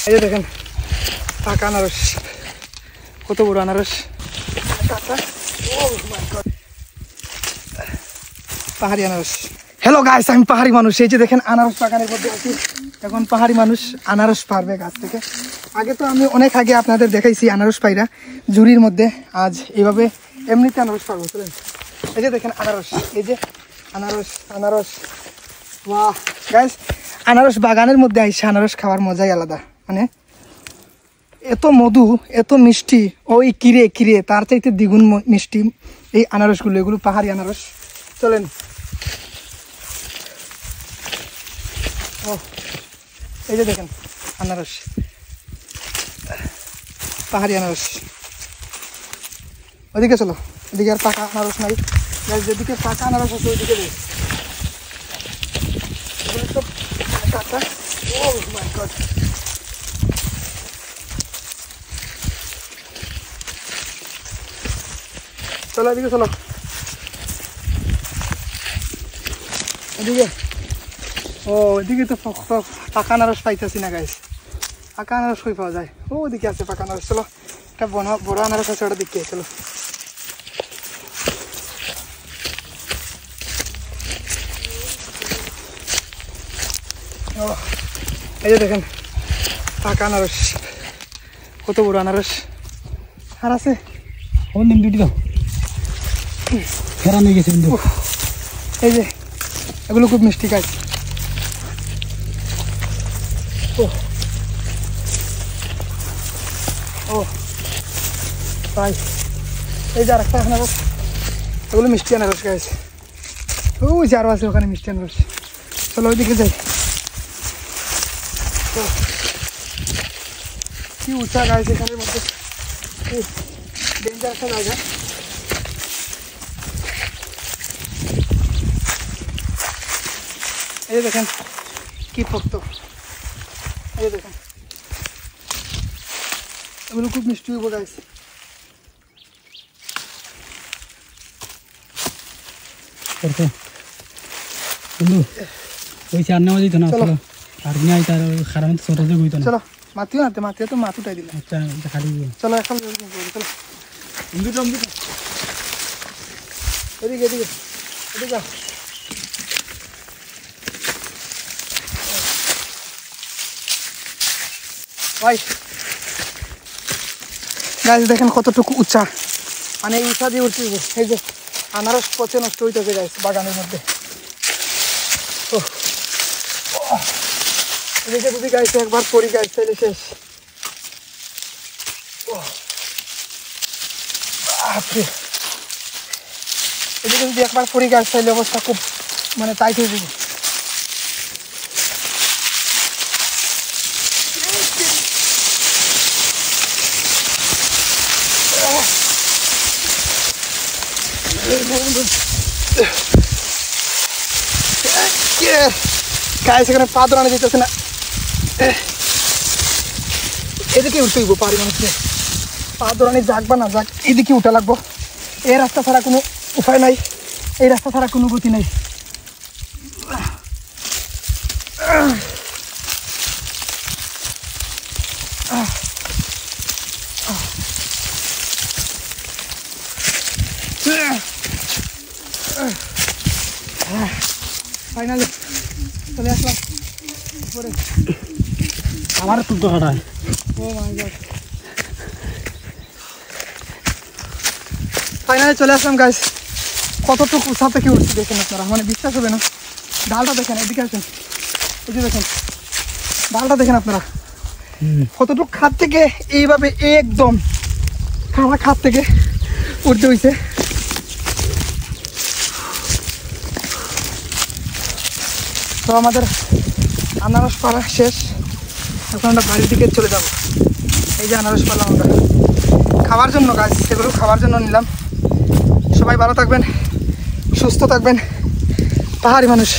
এই যে দেখেন পাকা আনারস, কত বড় আনারস, পাহাড়ি আনারস। হ্যালো গাইস, আমি পাহাড়ি মানুষ। এই যে দেখেন আনারস বাগানের মধ্যে আছি। এখন পাহাড়ি মানুষ আনারস পারবে গাছ থেকে। আগে তো আমি অনেক আগে আপনাদের দেখাইছি আনারস পাইরা ঝুড়ির মধ্যে। আজ এইভাবে এমনিতে আনারস পারবো। চলেন, এই যে দেখেন আনারস, এই যে আনারস, আনারস। বাহ গাইস, আনারস বাগানের মধ্যে আইসা আনারস খাওয়ার মজাই আলাদা। মানে এত মধু, এত মিষ্টি, ওই কিরে কিরে তার চাইতে দ্বিগুণ মিষ্টি এই আনারসগুলো। এগুলো পাহাড়ি আনারস। চলেন, ও এই যে দেখেন আনারস, পাহাড়ি আনারস। ওইদিকে চলো, এদিকে আর পাকা আনারস নাই। যেদিকে পাকা আনারস আছে ওইদিকে দেখ। চলো এদিকে চলো, এদিকে। ও এদিকে তো পাকা আনারস পাইতেছি না গাইস। পাকা আনারস কই পাওয়া যায়? ও ওদিকে আছে পাকা আনারস। চলো, একটা বড় আনারস আছে, ওটা দিকে চলো। ও এই যে দেখেন পাকা আনারস, কত বড় আনারস। আর আছে দুটি তো ফেরানো গেছে কিন্তু। এই যে এগুলো খুব মিষ্টি গাছ। ও ও তাই, এই যে আর একটা আনারস, এগুলো মিষ্টি আনারস গাছ। ওই যে আরো আছে ওখানে মিষ্টি আনারস। চলো ওইদিকে যাই। কি উঁচা গাছ এখানের মধ্যে, ডেঞ্জার একটা জায়গা। এই যে দেখেন কি পোক্ত, এই যে দেখেন এগুলো খুব মিষ্টি হইব গাছ। কিন্তু ওই চার নেওয়া যেত না। চলো আর নিয়ে তার খারাপ ছোট যে বইতো না। চলো মাতিও না, মাতিও তো মাতুটাই দিলে। আচ্ছা দেখা দিবি। চলো এখন চলো এদিকে এদিকে এদিকে। ভাই গাছ দেখেন কতটুকু উঁচা, মানে এই উঁচা দিয়ে উঠতে। এই যে আনারস পচে নষ্ট হইতেছে গাছ বাগানের মধ্যে। এদিকে যদি গাছ একবার পরি গাছ তাইলে শেষ। এদিকে যদি একবার পরি গাছ তাইলে অবস্থা খুব মানে টাইট হয়ে যাবে। গাছ এখানে পা দোড়ানো যেতেছে না। এদিকে উঠতে হইব পাহাড়ি মানুষকে। পা দোড়ানি যাক বা না যাক, এদিকে উঠা লাগবো। এই রাস্তা ছাড়া কোনো উপায় নাই, এই রাস্তা ছাড়া কোনো গতি নাই। ফাইনালি চলে আসলাম উপরে। আমার তুলতে হাঁটায়। ও মাই গড, ফাইনালি চলে আসলাম গাইস। কতটুকু উঁচা থেকে উঠছি দেখেন আপনারা, মানে বিশ্বাস হবে না। ডালটা দেখেন, এদিকে আসেন, এই যে দেখেন ডালটা দেখেন আপনারা কতটুকু খাত থেকে এইভাবে একদম খাওয়া খাত থেকে উঠতে হয়েছে। তো আমাদের আনারস পাড়া শেষ, এখন আমরা বাড়ির দিকে চলে যাব। এই যে আনারস পাড়লাম আমরা খাওয়ার জন্য গাছ, সেগুলো খাওয়ার জন্য নিলাম। সবাই ভালো থাকবেন, সুস্থ থাকবেন, পাহাড়ি মানুষ।